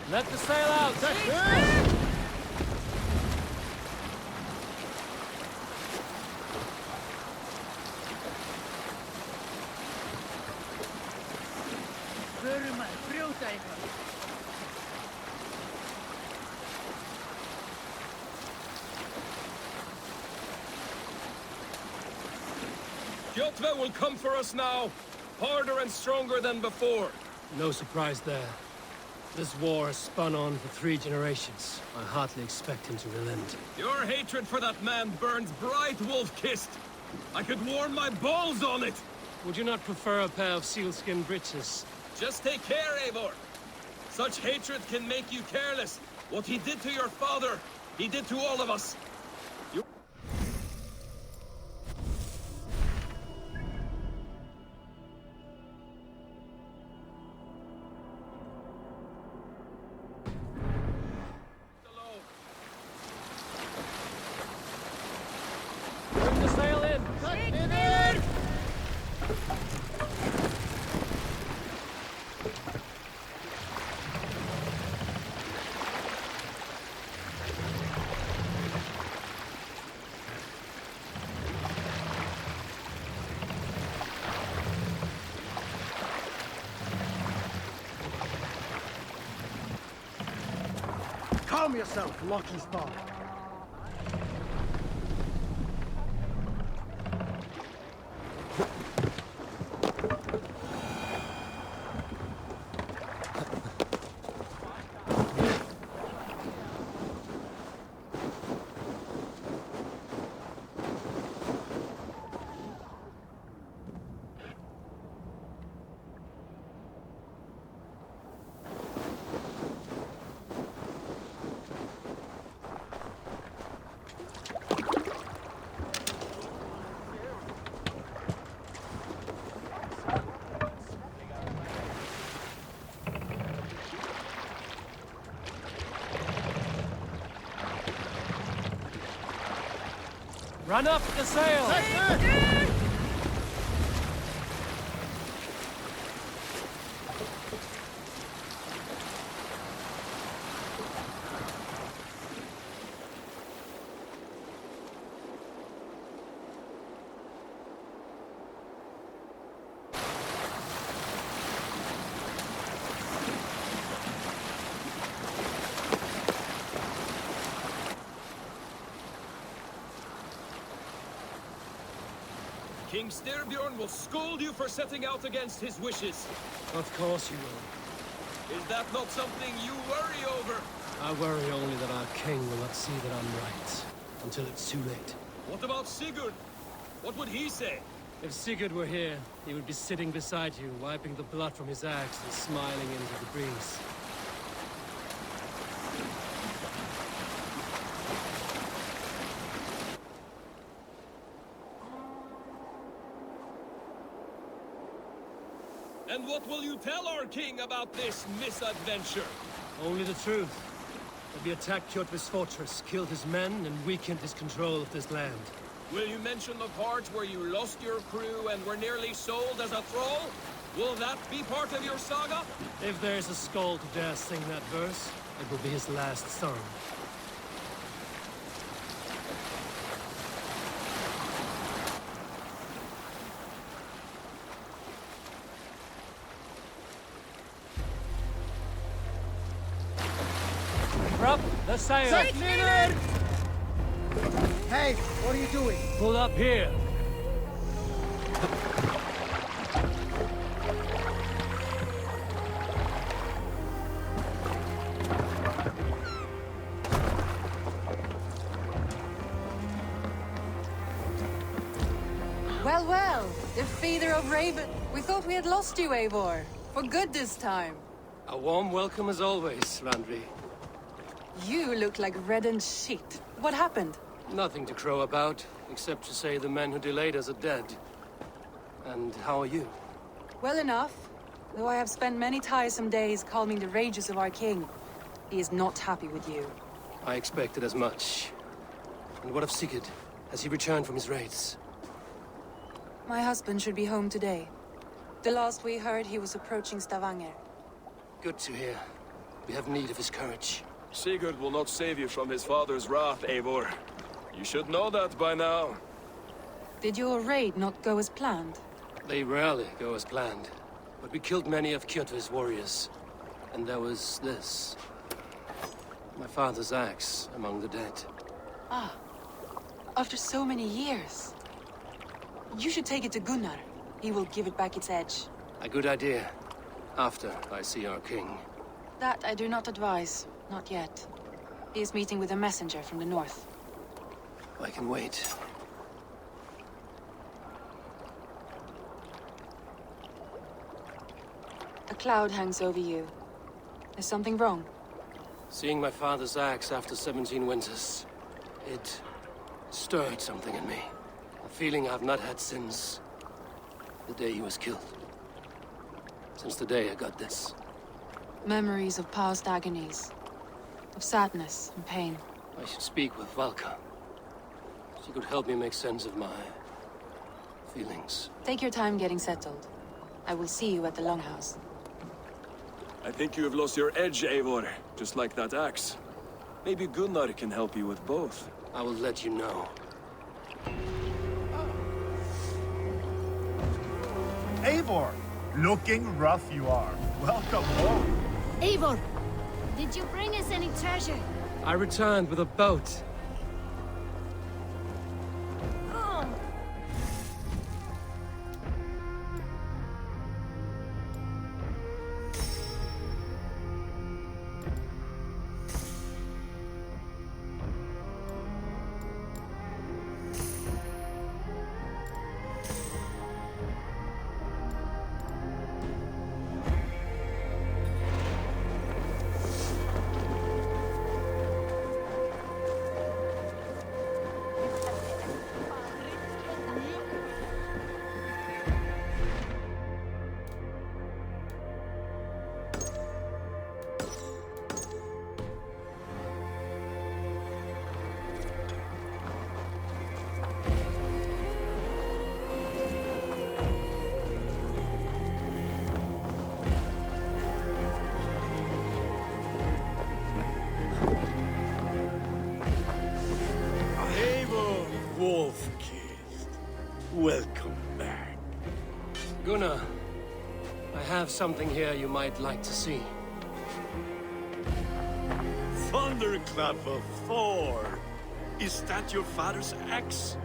Let the sail out! Jotve will come for us now, harder and stronger than before. No surprise there. This war has spun on for 3 generations. I hardly expect him to relent. Your hatred for that man burns bright, wolf-kissed. I could warm my balls on it. Would you not prefer a pair of sealskin breeches? Just take care, Eivor. Such hatred can make you careless. What he did to your father, he did to all of us. Bring the sail in! Calm yourself, Loki's father. Run up the sail! King Styrbjorn will scold you for setting out against his wishes. Of course you will. Is that not something you worry over? I worry only that our king will not see that I'm right, until it's too late. What about Sigurd? What would he say? If Sigurd were here, he would be sitting beside you, wiping the blood from his axe and smiling into the breeze. And what will you tell our king about this misadventure? Only the truth. That we attacked Kjotve's fortress, killed his men, and weakened his control of this land. Will you mention the part where you lost your crew and were nearly sold as a thrall? Will that be part of your saga? If there's a skull to dare sing that verse, it will be his last song. Up the sail! Hey, what are you doing? Pull up here! Well, well, the feeder of Raven. We thought we had lost you, Eivor. For good this time. A warm welcome as always, Randri. You look like reddened shit. What happened? Nothing to crow about, except to say the men who delayed us are dead. And how are you? Well enough. Though I have spent many tiresome days calming the rages of our king. He is not happy with you. I expected as much. And what of Sigurd? Has he returned from his raids? My husband should be home today. The last we heard, he was approaching Stavanger. Good to hear. We have need of his courage. Sigurd will not save you from his father's wrath, Eivor. You should know that by now. Did your raid not go as planned? They rarely go as planned. But we killed many of Kjotve's warriors. And there was this. My father's axe among the dead. Ah. After so many years. You should take it to Gunnar. He will give it back its edge. A good idea. After I see our king. That I do not advise. Not yet. He is meeting with a messenger from the north. I can wait. A cloud hangs over you. Is something wrong? Seeing my father's axe after 17 winters, it stirred something in me. A feeling I've not had since the day he was killed. Since the day I got this. Memories of past agonies. Of sadness and pain. I should speak with Valka. She could help me make sense of my feelings. Take your time getting settled. I will see you at the Longhouse. I think you have lost your edge, Eivor, just like that axe. Maybe Gunnar can help you with both. I will let you know. Eivor! Looking rough you are. Welcome home. Eivor, did you bring us any treasure? I returned with a boat. Welcome back. Gunnar, I have something here you might like to see. Thunderclap of Thor! Is that your father's axe?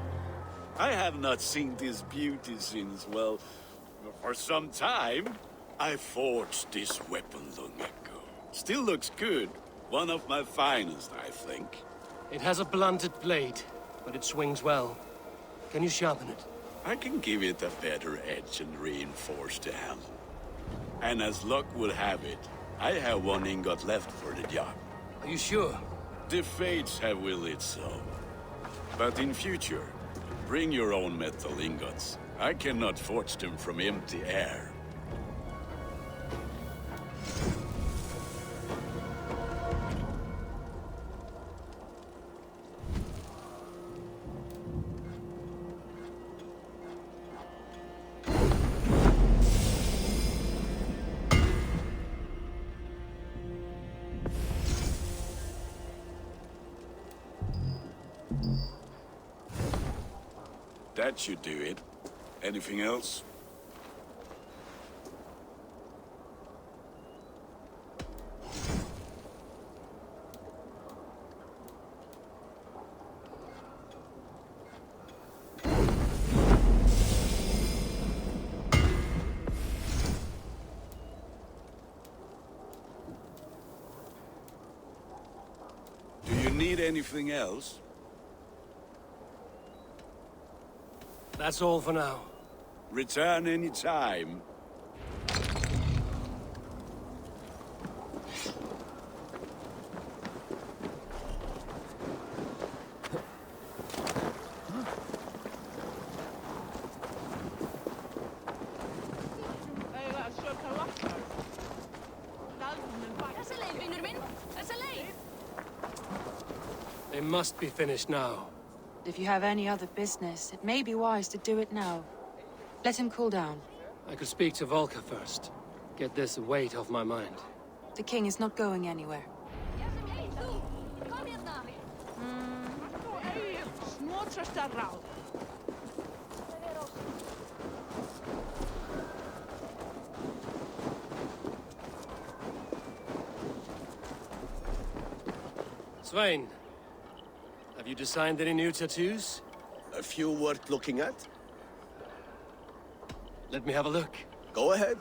I have not seen this beauty since, well, for some time. I forged this weapon long ago. Still looks good. One of my finest, I think. It has a blunted blade, but it swings well. Can you sharpen it? I can give it a better edge and reinforce the handle. And as luck would have it, I have one ingot left for the job. Are you sure? The fates have willed it so. But in future, bring your own metal ingots. I cannot forge them from empty air. That should do it. Anything else? Do you need anything else? That's all for now. Return any time. They must be finished now. If you have any other business, it may be wise to do it now. Let him cool down. I could speak to Volker first. Get this weight off my mind. The king is not going anywhere. Svein, have you designed any new tattoos? A few worth looking at? Let me have a look. Go ahead.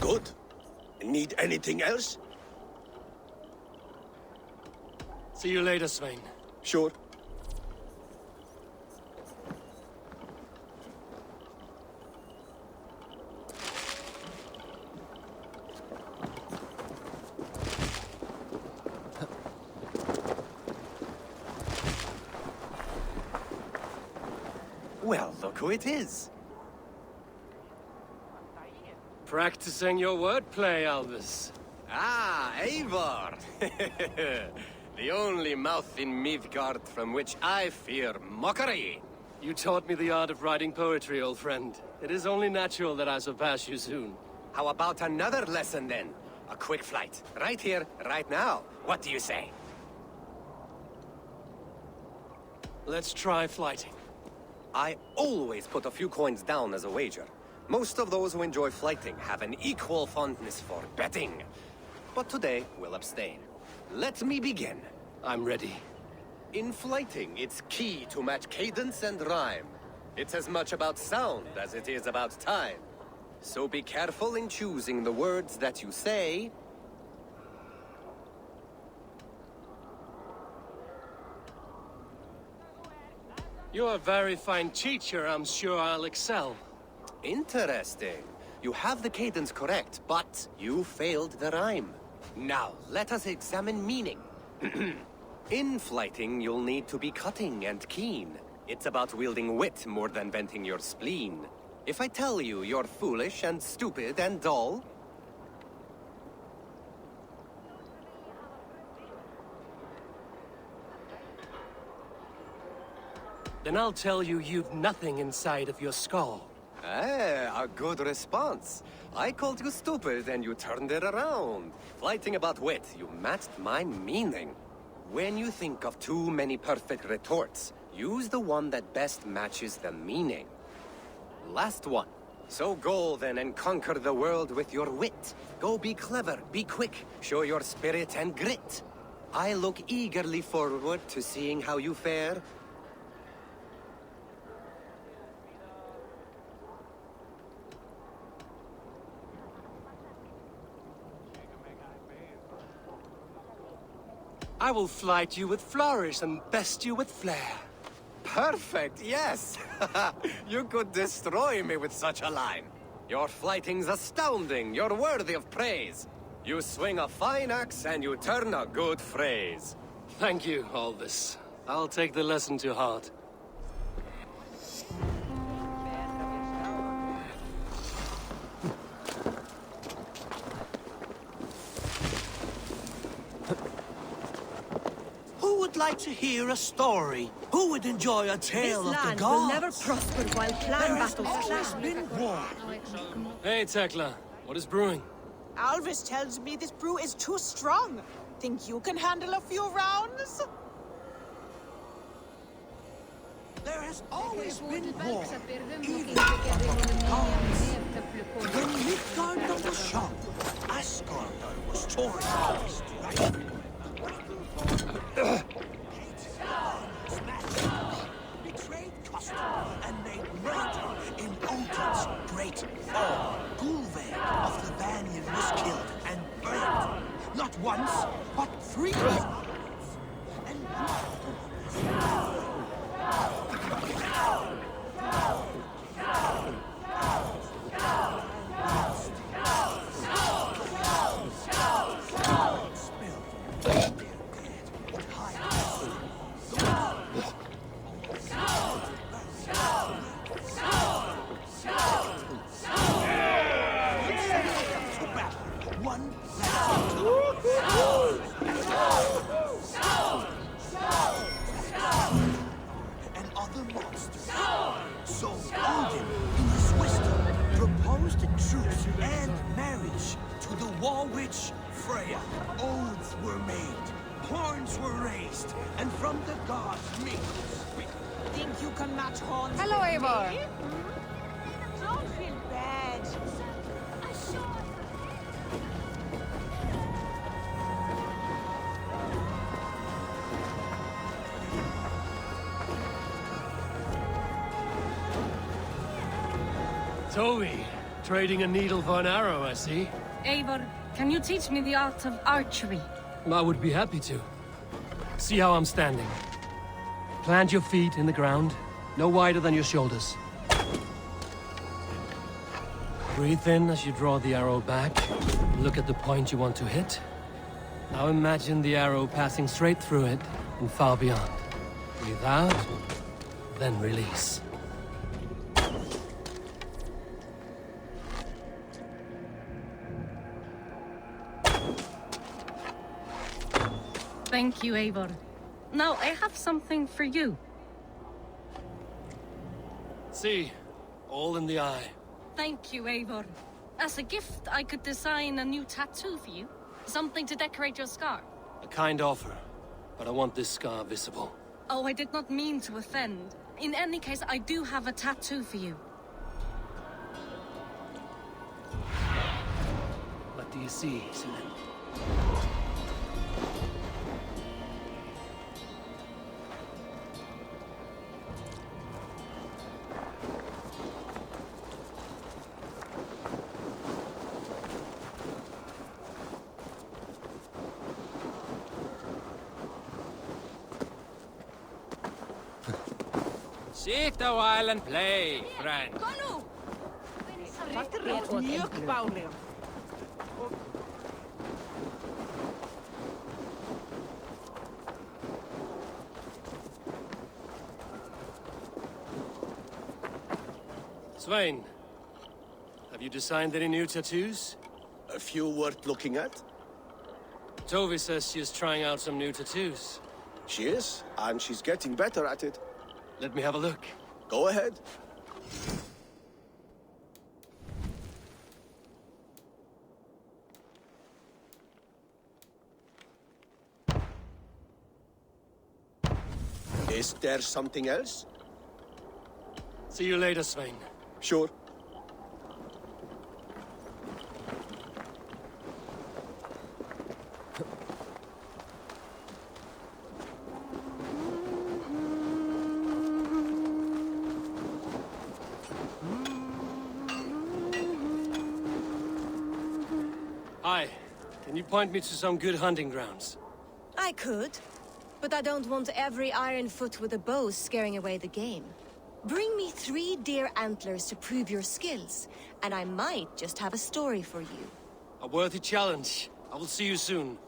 Good. Need anything else? See you later, Svein. Sure. Well, look who it is. Practicing your wordplay, Albus. Ah, Eivor! The only mouth in Midgard from which I fear mockery. You taught me the art of writing poetry, old friend. It is only natural that I surpass you soon. How about another lesson then? A quick flight. Right here, right now. What do you say? Let's try flighting. I always put a few coins down as a wager. Most of those who enjoy flighting have an equal fondness for betting. But today, we'll abstain. Let me begin. I'm ready. In flighting, it's key to match cadence and rhyme. It's as much about sound as it is about time. So be careful in choosing the words that you say. You're a very fine teacher. I'm sure I'll excel. Interesting. You have the cadence correct, but you failed the rhyme. Now, let us examine meaning. In flighting, you'll need to be cutting and keen. It's about wielding wit more than venting your spleen. If I tell you you're foolish and stupid and dull... Then I'll tell you you've nothing inside of your skull. Ah, a good response. I called you stupid and you turned it around. Flighting about wit, you matched my meaning. When you think of too many perfect retorts, use the one that best matches the meaning. Last one. So go then and conquer the world with your wit. Go be clever, be quick, show your spirit and grit. I look eagerly forward to seeing how you fare. I will flight you with flourish and best you with flair. Perfect, yes! You could destroy me with such a line. Your flighting's astounding, you're worthy of praise. You swing a fine axe and you turn a good phrase. Thank you, Albus. I'll take the lesson to heart. Who would like to hear a story? Who would enjoy a tale This of the land gods? will never prosper while clan battles clash. Been war. Hey, Tekla. What is brewing? Alvis tells me this brew is too strong. Think you can handle a few rounds? There has always been war, even among the gods. When Midgard was shot, Asgard was torn from his strife. Betrayed custom and made murder in Odin's great fall. Gulveig of the Vanir was killed and burned, not once, but 3 accepted truce and marriage to the wall witch Freya. Oaths were made, horns were raised, and from the gods mingled. Think you can match horns? Hello, with Eivor. me? Don't feel bad. Toby, trading a needle for an arrow, I see. Eivor, can you teach me the art of archery? I would be happy to. See how I'm standing. Plant your feet in the ground, no wider than your shoulders. Breathe in as you draw the arrow back. Look at the point you want to hit. Now imagine the arrow passing straight through it and far beyond. Breathe out, then release. Thank you, Eivor. Now, I have something for you. See, all in the eye. Thank you, Eivor. As a gift, I could design a new tattoo for you. Something to decorate your scar. A kind offer, but I want this scar visible. Oh, I did not mean to offend. In any case, I do have a tattoo for you. What do you see, Sinen? Sit a while and play, friend. Svein, have you designed any new tattoos? A few worth looking at? Tovi says she is trying out some new tattoos. She is, and she's getting better at it. Let me have a look. Go ahead. Is there something else? See you later, Svein. Sure. Hi. Can you point me to some good hunting grounds? I could, but I don't want every ironfoot with a bow scaring away the game. Bring me 3 deer antlers to prove your skills, and I might just have a story for you. A worthy challenge. I will see you soon.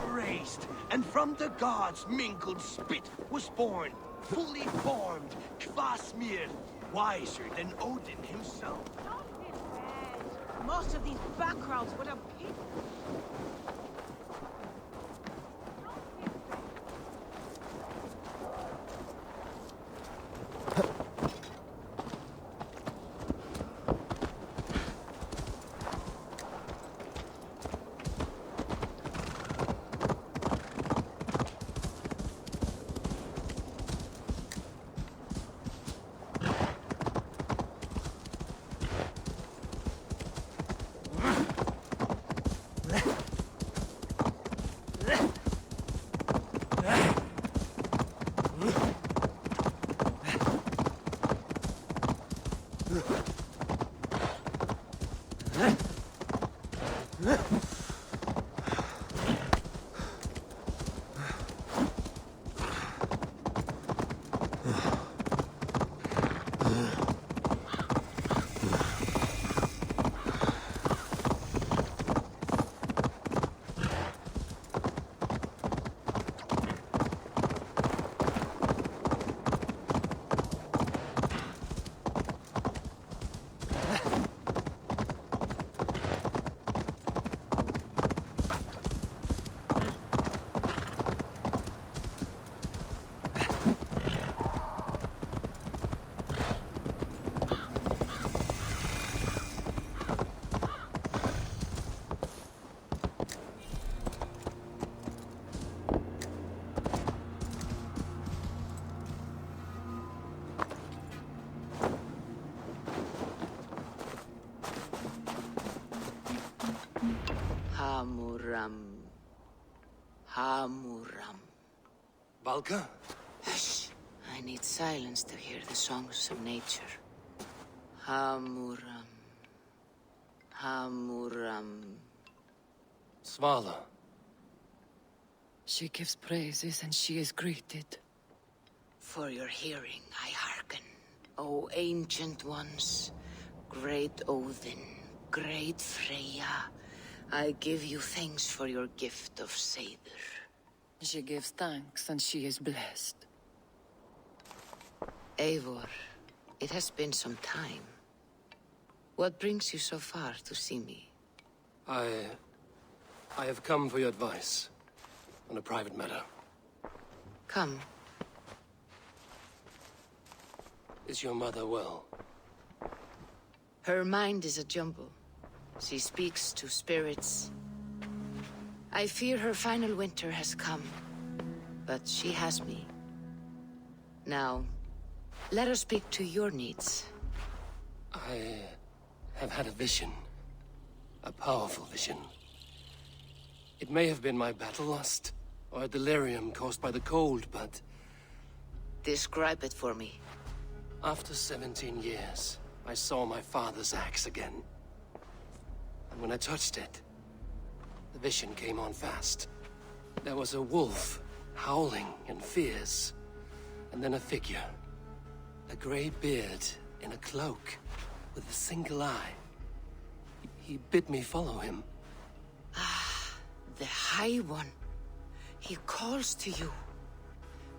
Raised, and from the gods mingled spit was born, fully formed, Kvasmir, wiser than Odin himself. Most of these backgrounds would have people. Valka? Hush. I need silence to hear the songs of nature. Hamuram. Hamuram. Svala. She gives praises and she is greeted. For your hearing, I hearken. O ancient ones, great Odin, great Freya, I give you thanks for your gift of Seder. She gives thanks and she is blessed. Eivor, it has been some time. What brings you so far to see me? I have come for your advice on a private matter. Come. Is your mother well? Her mind is a jumble. She speaks to spirits. I fear her final winter has come, but she has me. Now, let her speak to your needs. I have had a vision. A powerful vision. It may have been my battle lust, or a delirium caused by the cold, but... Describe it for me. After 17 years, I saw my father's axe again. And when I touched it, the vision came on fast. There was a wolf, howling and fierce. And then a figure. A grey beard in a cloak, with a single eye. He bid me follow him. Ah, the High One. He calls to you.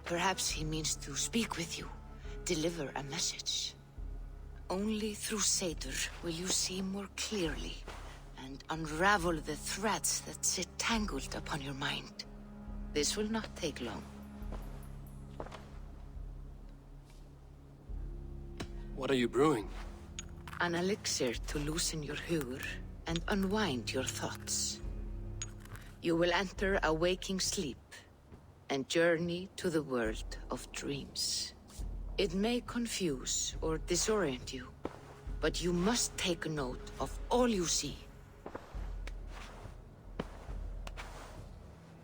Perhaps he means to speak with you, deliver a message. Only through Seder will you see more clearly and unravel the threads that sit tangled upon your mind. This will not take long. What are you brewing? An elixir to loosen your hugur and unwind your thoughts. You will enter a waking sleep and journey to the world of dreams. It may confuse or disorient you, but you must take note of all you see.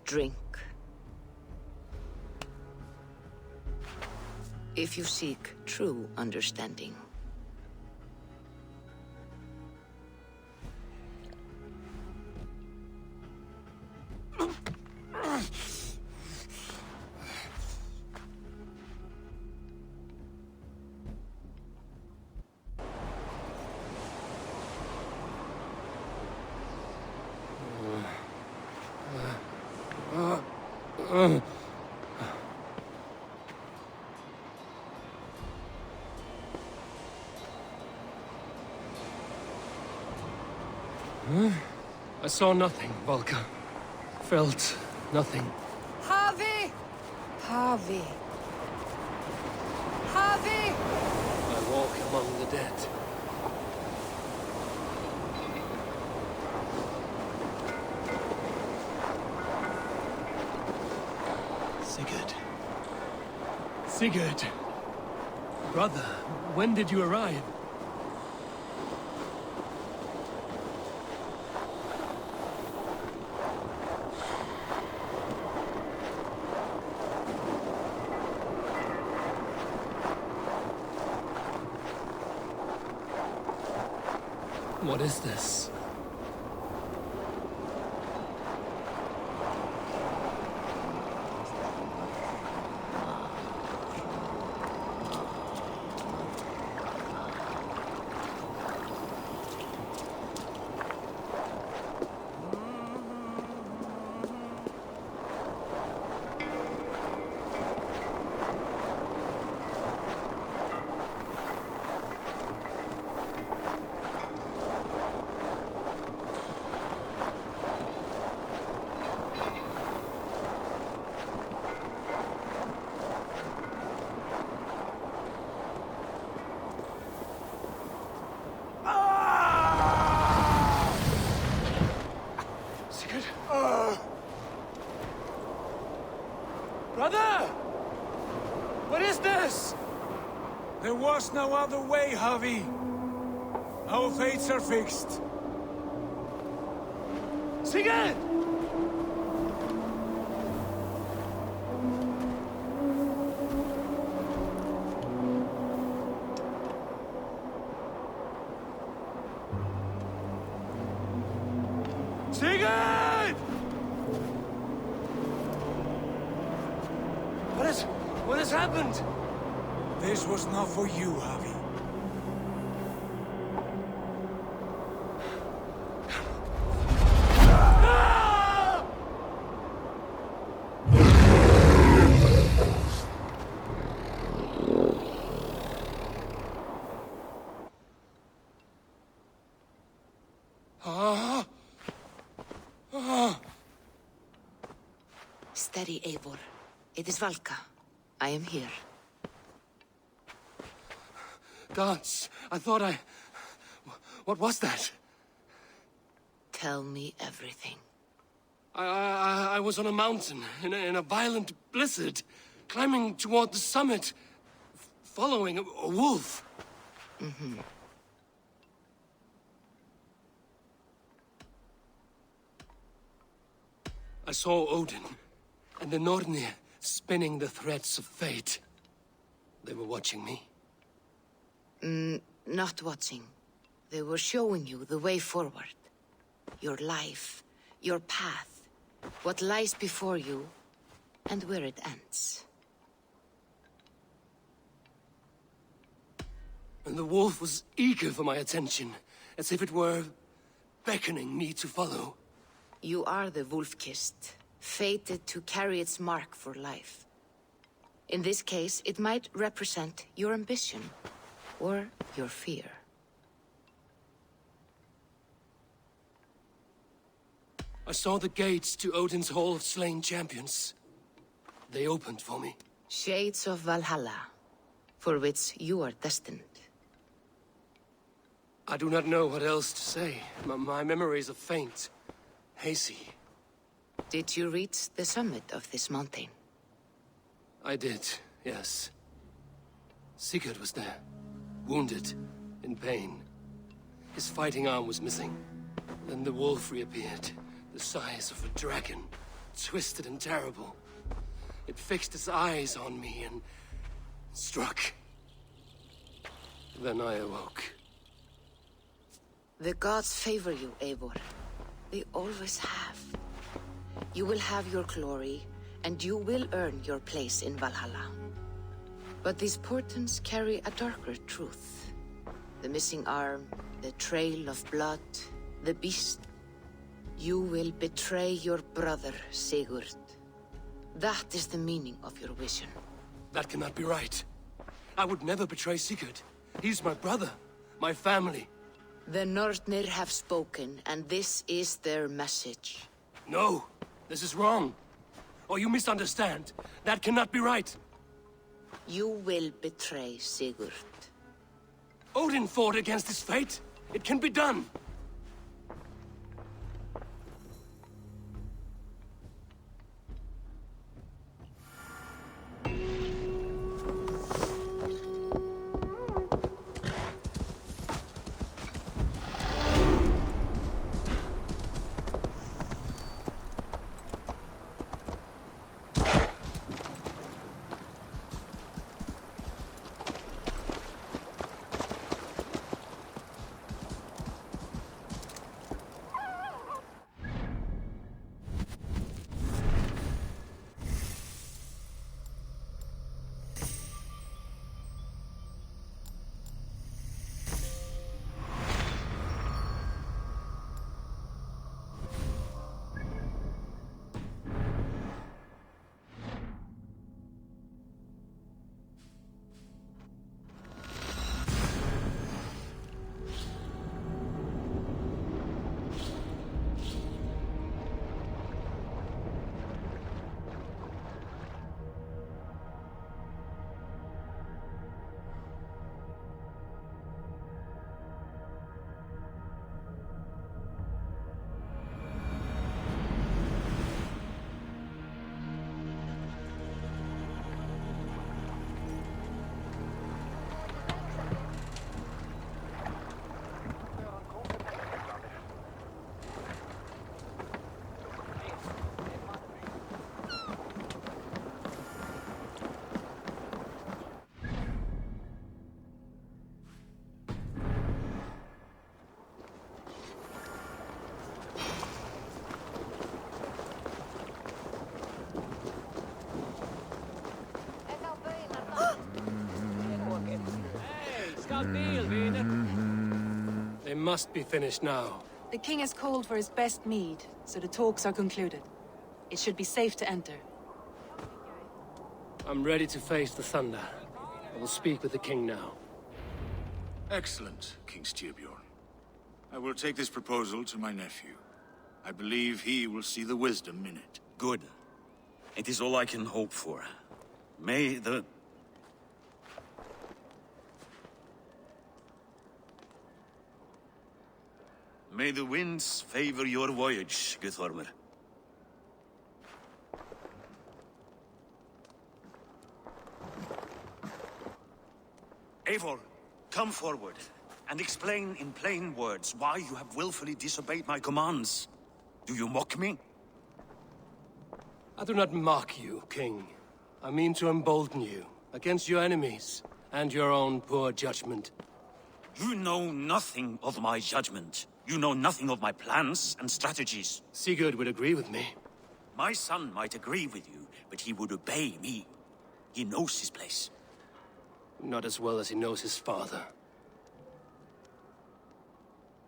Drink. If you seek true understanding. I saw nothing, Valka. Felt nothing. Havi! Havi! Havi! I walk among the dead. Sigurd. Sigurd! Brother, when did you arrive? What is this? Brother! What is this? There was no other way, Javi. Our fates are fixed. Sigurd! Sigurd! What has happened? This was not for you, Javi. Steady, Eivor. It is Valka. I am here. Gods, I thought I... What was that? Tell me everything. I was on a mountain, in a violent blizzard, climbing toward the summit, following a wolf. Mm-hmm. I saw Odin and the Nornir spinning the threads of fate. They were watching me. Not watching. They were showing you the way forward. Your life, your path, what lies before you, and where it ends. And the wolf was eager for my attention, as if it were beckoning me to follow. You are the wolf-kissed, fated to carry its mark for life. In this case, it might represent your ambition, or your fear. I saw the gates to Odin's Hall of Slain Champions. They opened for me. Shades of Valhalla, for which you are destined. I do not know what else to say. My memories are faint, hazy. Did you reach the summit of this mountain? I did, yes. Sigurd was there, wounded, in pain. His fighting arm was missing. Then the wolf reappeared, the size of a dragon, twisted and terrible. It fixed its eyes on me and struck. Then I awoke. The gods favor you, Eivor. They always have. You will have your glory, and you will earn your place in Valhalla. But these portents carry a darker truth. The missing arm, the trail of blood, the beast. You will betray your brother, Sigurd. That is the meaning of your vision. That cannot be right. I would never betray Sigurd. He's my brother, my family. The Nornir have spoken, and this is their message. No, this is wrong. Or you misunderstand. That cannot be right. You will betray Sigurd. Odin fought against his fate. It can be done. must be finished now. The king has called for his best mead, so the talks are concluded. It should be safe to enter. I'm ready to face the thunder. I will speak with the king now. Excellent, King Styrbjorn. I will take this proposal to my nephew. I believe he will see the wisdom in it. Good. It is all I can hope for. May the... May the winds favor your voyage, Guthormer. Eivor, come forward, and explain in plain words why you have willfully disobeyed my commands. Do you mock me? I do not mock you, King. I mean to embolden you against your enemies and your own poor judgment. You know nothing of my judgment. You know nothing of my plans and strategies. Sigurd would agree with me. My son might agree with you, but he would obey me. He knows his place. Not as well as he knows his father.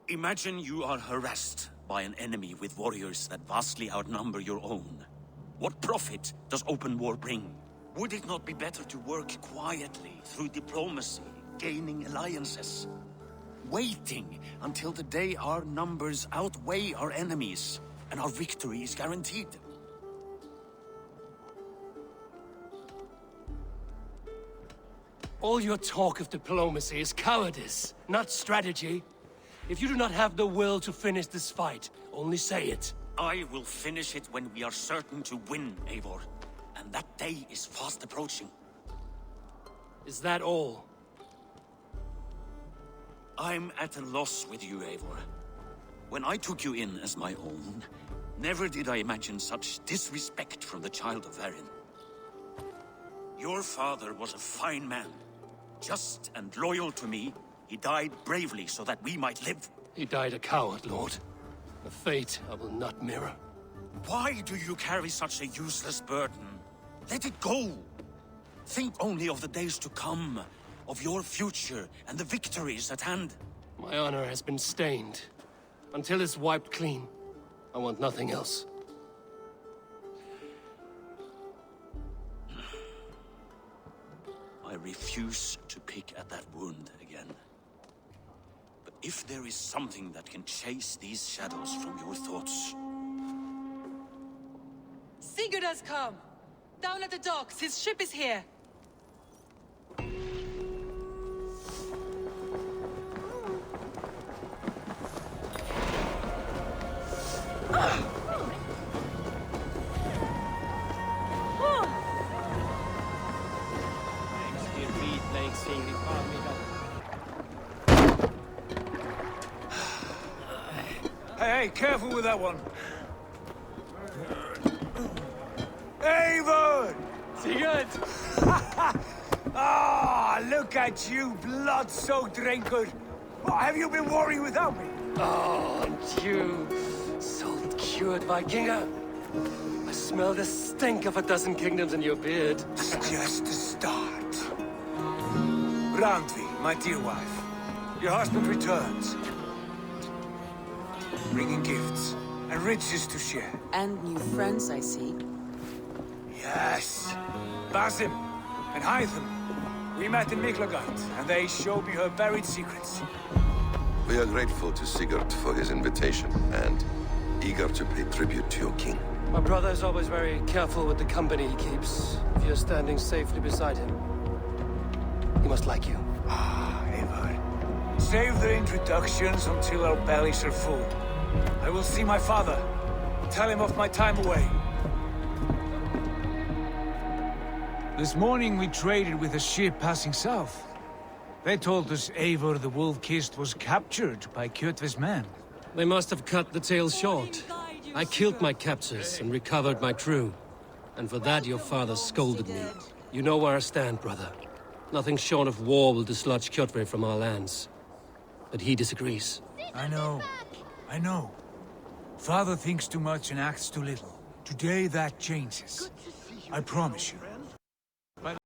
Imagine you are harassed by an enemy with warriors that vastly outnumber your own. What profit does open war bring? Would it not be better to work quietly through diplomacy, gaining alliances? Waiting until the day our numbers outweigh our enemies, and our victory is guaranteed. All your talk of diplomacy is cowardice, not strategy. If you do not have the will to finish this fight, only say it. I will finish it when we are certain to win, Eivor. And that day is fast approaching. Is that all? I'm at a loss with you, Eivor. When I took you in as my own, never did I imagine such disrespect from the child of Varin. Your father was a fine man. Just and loyal to me, he died bravely so that we might live. He died a coward, Lord. A fate I will not mirror. Why do you carry such a useless burden? Let it go! Think only of the days to come, of your future and the victories at hand. My honor has been stained. Until it's wiped clean, I want nothing else. I refuse to pick at that wound again. But if there is something that can chase these shadows from your thoughts... Sigurd has come! Down at the docks, his ship is here! Hey, careful with that one. Eivor! Sigurd! Ah, look at you, blood-soaked drinker. What, have you been worrying without me? Oh, and you, salt-cured Vikinger. I smell the stink of a dozen kingdoms in your beard. It's just the start. Randvi, my dear wife, your husband returns. Bringing gifts and riches to share. And new friends, I see. Yes. Basim and Hytham. We met in Miklagard, and they showed me her buried secrets. We are grateful to Sigurd for his invitation, and eager to pay tribute to your king. My brother is always very careful with the company he keeps. If you're standing safely beside him, he must like you. Ah, Eivor. Save the introductions until our bellies are full. I will see my father. Tell him of my time away. This morning we traded with a ship passing south. They told us Eivor the Wolf-Kissed was captured by Kjotve's men. They must have cut the tale short. I killed my captors and recovered my crew. And for that your father scolded me. You know where I stand, brother. Nothing short of war will dislodge Kjotve from our lands. But he disagrees. I know. I know. Father thinks too much and acts too little. Today that changes. I promise you.